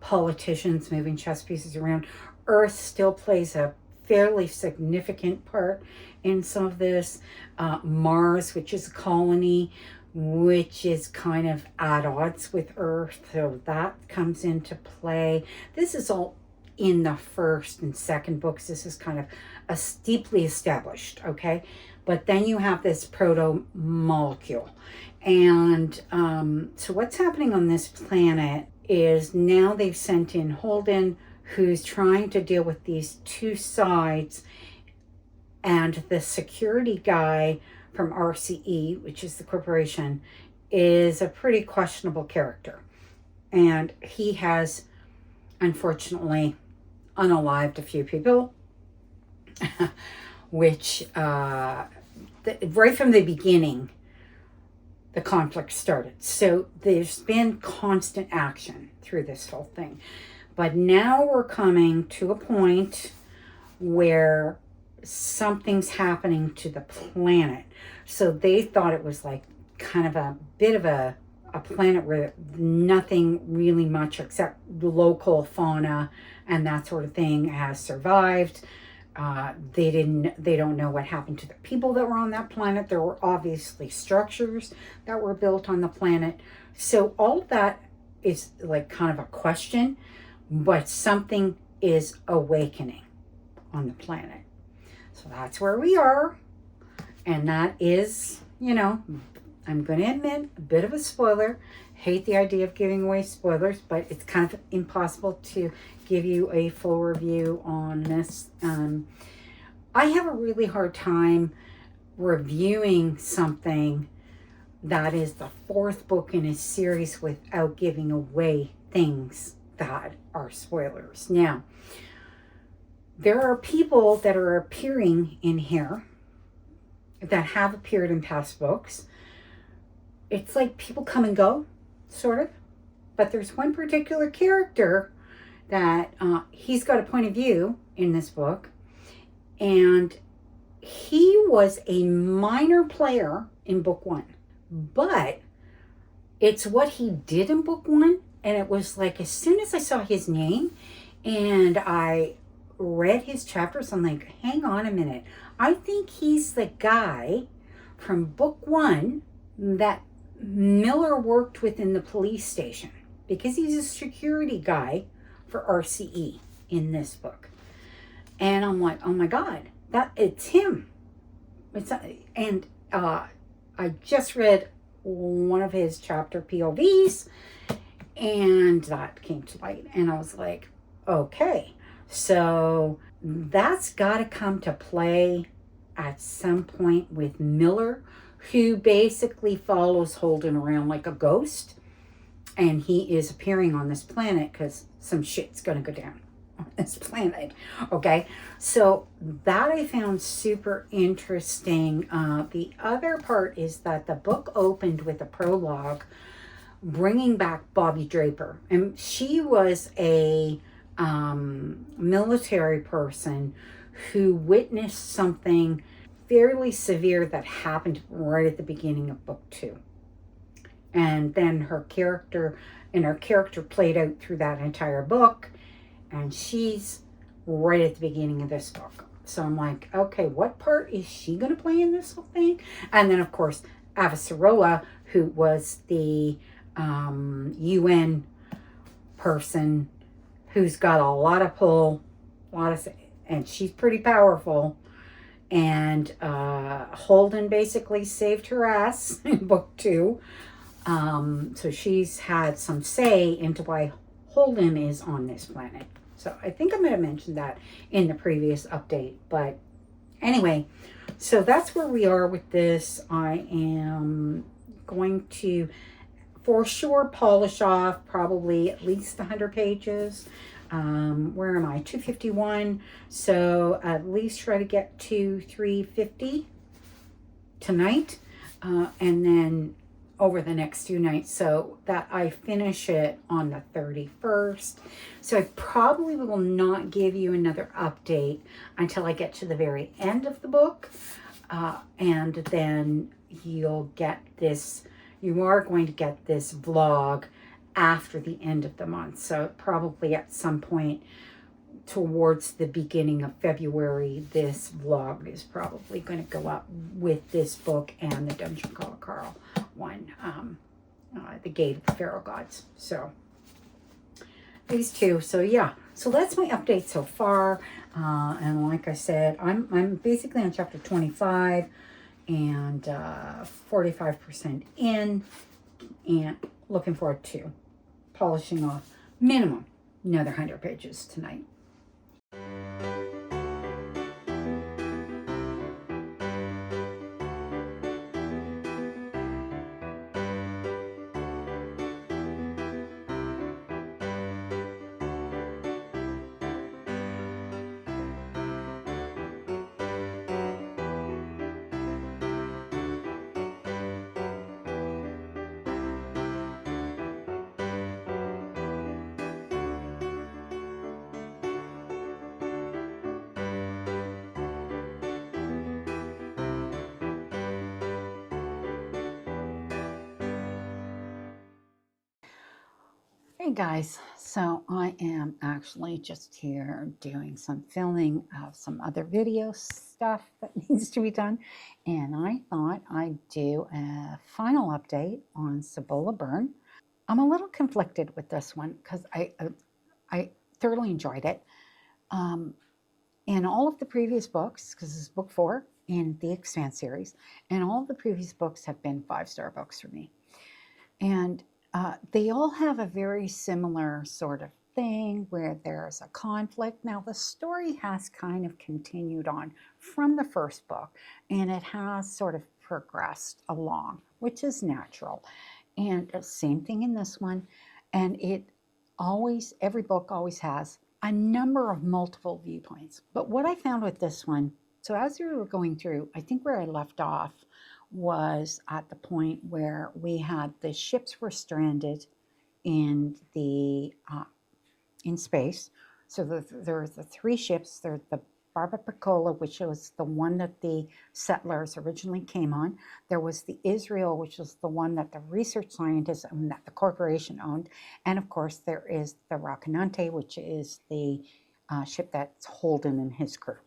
politicians moving chess pieces around. Earth still plays a fairly significant part in some of this. Mars, which is a colony, which is kind of at odds with Earth, so that comes into play. This is all in the first and second books. This is kind of a deeply established, okay? But then you have this proto-molecule. And so what's happening on this planet is now they've sent in Holden, who's trying to deal with these two sides, and the security guy from RCE, which is the corporation, is a pretty questionable character. And he has, unfortunately, unalived a few people, which right from the beginning, the conflict started. So there's been constant action through this whole thing. But now we're coming to a point where something's happening to the planet. So they thought it was like kind of a bit of a planet where nothing really much except local fauna and that sort of thing has survived. They don't know what happened to the people that were on that planet. There were obviously structures that were built on the planet. So all of that is like kind of a question, but something is awakening on the planet. So that's where we are. And that is, you know, I'm going to admit, a bit of a spoiler. Hate the idea of giving away spoilers, but it's kind of impossible to give you a full review on this. I have a really hard time reviewing something that is the fourth book in a series without giving away things that are spoilers. Now, there are people that are appearing in here that have appeared in past books. It's like people come and go, sort of. But there's one particular character that he's got a point of view in this book. And he was a minor player in book 1. But it's what he did in book 1. And it was like, as soon as I saw his name and I read his chapters, I'm like, hang on a minute. I think he's the guy from book 1 that Miller worked with in the police station, because he's a security guy for RCE in this book. And I'm like, oh my God, it's him. And I just read one of his chapter POVs, and that came to light. And I was like, okay, so that's got to come to play at some point with Miller, who basically follows Holden around like a ghost. And he is appearing on this planet because some shit's going to go down. on this planet. Okay, so that I found super interesting. The other part is that the book opened with a prologue bringing back Bobby Draper, and she was a military person who witnessed something fairly severe that happened right at the beginning of book 2. And then her character played out through that entire book, and she's right at the beginning of this book. So I'm like, okay, what part is she going to play in this whole thing? And then, of course, Cibola, who was the UN person who's got a lot of pull, and she's pretty powerful. And Holden basically saved her ass in book 2. So she's had some say into why Holden is on this planet. So I think I might have mentioned that in the previous update. But anyway, so that's where we are with this. I am going to, for sure, polish off probably at least 100 pages. Where am I? 251. So at least try to get to 350 tonight. And then over the next 2 nights, so that I finish it on the 31st. So I probably will not give you another update until I get to the very end of the book. And then you'll get this, you are going to get this vlog after the end of the month. So probably at some point towards the beginning of February, this vlog is probably going to go up with this book and the Dungeon Call Carl one, The Gate of the Pharaoh Gods. So these two. So yeah, so that's my update so far. And like I said, I'm basically on chapter 25 and 45% in, and looking forward to polishing off minimum another 100 pages tonight. Hey guys, so I am actually just here doing some filming of some other video stuff that needs to be done, and I thought I'd do a final update on Cibola Burn. I'm a little conflicted with this one because I thoroughly enjoyed it. In all of the previous books, because this is book 4 in the Expanse series, and all of the previous books have been 5-star books for me. And they all have a very similar sort of thing where there's a conflict. Now, the story has kind of continued on from the first book, and it has sort of progressed along, which is natural. And same thing in this one. And it always, every book always has a number of multiple viewpoints. But what I found with this one, so as we were going through, I think where I left off was at the point where we had the ships were stranded in the in space. So there were the 3 ships. There's the Barbacola, which was the one that the settlers originally came on. There was the Israel, which was the one that the research scientists owned, that the corporation owned. And of course, there is the Rocinante, which is the ship that's Holden and his crew.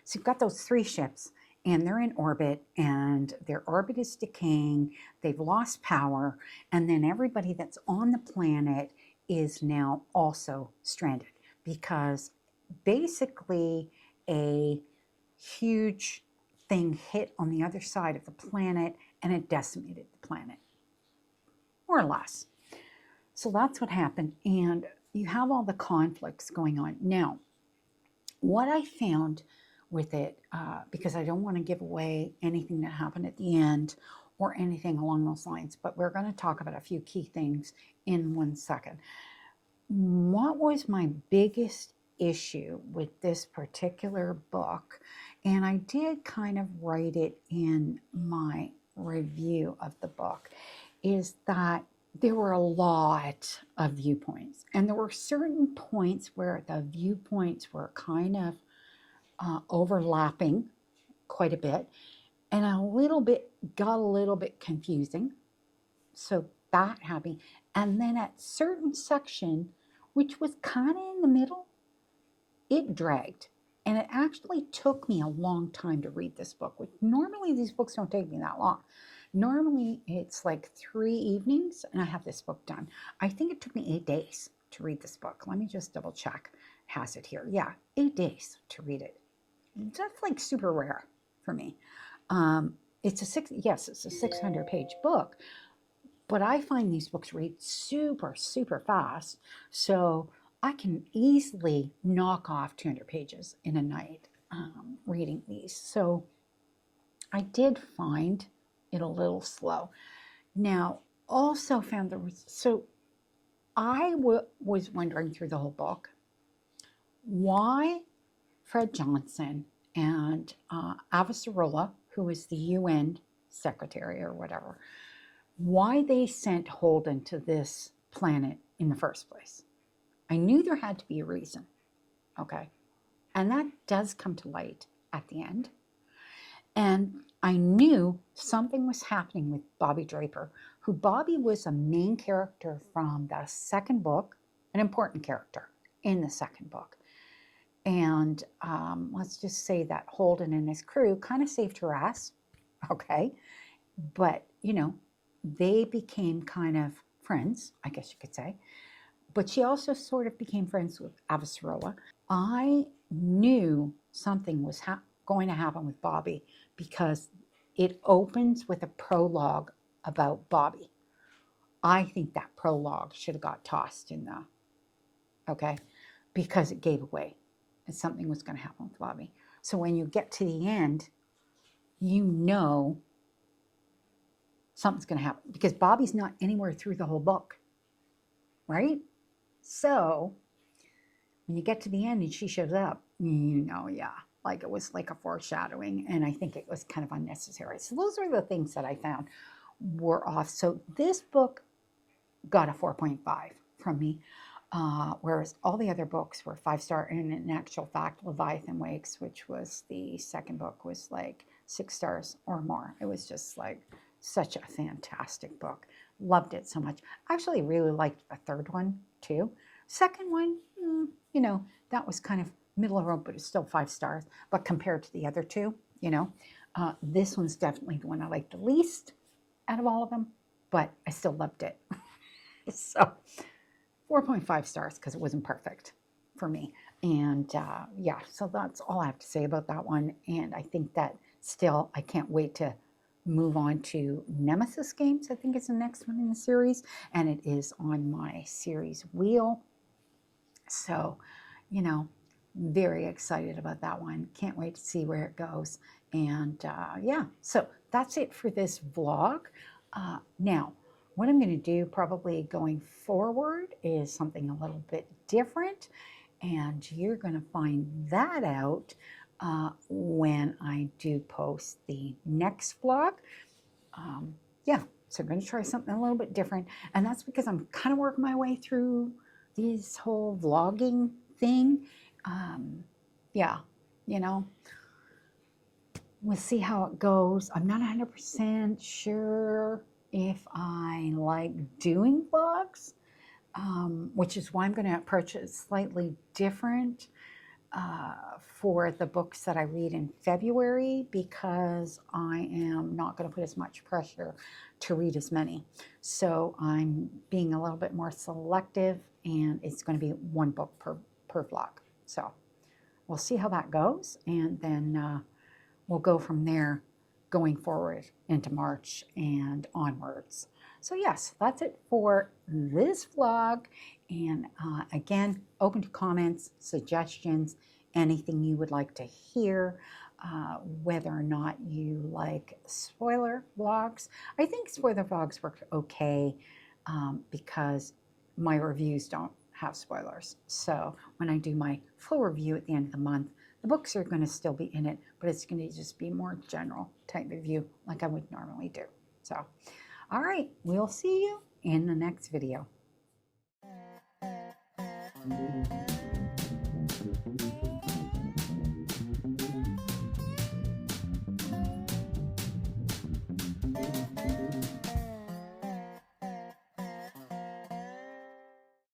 So you've got those 3 ships, and they're in orbit, and their orbit is decaying. They've lost power, and then everybody that's on the planet is now also stranded because basically a huge thing hit on the other side of the planet and it decimated the planet, more or less. So that's what happened, and you have all the conflicts going on. Now, what I found with it, because I don't want to give away anything that happened at the end or anything along those lines, but we're going to talk about a few key things in 1 second. What was my biggest issue with this particular book, and I did kind of write it in my review of the book, is that there were a lot of viewpoints, and there were certain points where the viewpoints were kind of overlapping quite a bit, and got a little bit confusing. So that happened. And then at certain section, which was kind of in the middle, it dragged. And it actually took me a long time to read this book, which normally these books don't take me that long. Normally it's like 3 evenings and I have this book done. I think it took me 8 days to read this book. Let me just double check. Has it here? Yeah, 8 days to read it. That's like super rare for me. It's a 600-page book, but I find these books read super, super fast. So I can easily knock off 200 pages in a night reading these. So I did find it a little slow. Now, also found I was wondering through the whole book why Fred Johnson and Cibola, who is the UN secretary or whatever, why they sent Holden to this planet in the first place. I knew there had to be a reason, okay? And that does come to light at the end. And I knew something was happening with Bobby Draper, who Bobby was a main character from the second book, an important character in the second book. And let's just say that Holden and his crew kind of saved her ass, okay? But, you know, they became kind of friends, I guess you could say. But she also sort of became friends with Cibola. I knew something was going to happen with Bobby because it opens with a prologue about Bobby. I think that prologue should have got tossed in the, okay, because it gave away that something was going to happen with Bobby. So when you get to the end, you know something's going to happen because Bobby's not anywhere through the whole book, right? So when you get to the end and she shows up, you know, yeah, like it was like a foreshadowing, and I think it was kind of unnecessary. So those are the things that I found were off. So this book got a 4.5 from me, whereas all the other books were 5-star, and in actual fact, Leviathan Wakes, which was the second book, was like 6 stars or more. It was just like such a fantastic book. Loved it so much. Actually really liked the third one too. Second one, you know, that was kind of middle of the road, but it's still 5 stars. But compared to the other two, you know, this one's definitely the one I liked the least out of all of them, but I still loved it. So 4.5 stars because it wasn't perfect for me. And yeah, so that's all I have to say about that one. And I think that still, I can't wait to move on to Nemesis Games. I think it's the next one in the series, and it is on my series wheel. So, you know, very excited about that one. Can't wait to see where it goes. And yeah, so that's it for this vlog. Now, what I'm going to do probably going forward is something a little bit different, and you're going to find that out when I do post the next vlog. Yeah, so I'm going to try something a little bit different, and that's because I'm kind of working my way through this whole vlogging thing. Yeah, you know, we'll see how it goes. I'm not 100% sure if I like doing vlogs, which is why I'm going to approach it slightly different for the books that I read in February, because I am not going to put as much pressure to read as many. So I'm being a little bit more selective, and it's going to be one book per vlog. So we'll see how that goes, and then we'll go from there going forward into March and onwards. So yes, that's it for this vlog. And again, open to comments, suggestions, anything you would like to hear, whether or not you like spoiler vlogs. I think spoiler vlogs work okay because my reviews don't have spoilers. So when I do my full review at the end of the month, the books are going to still be in it, but it's going to just be more general type review like I would normally do. So, all right, we'll see you in the next video.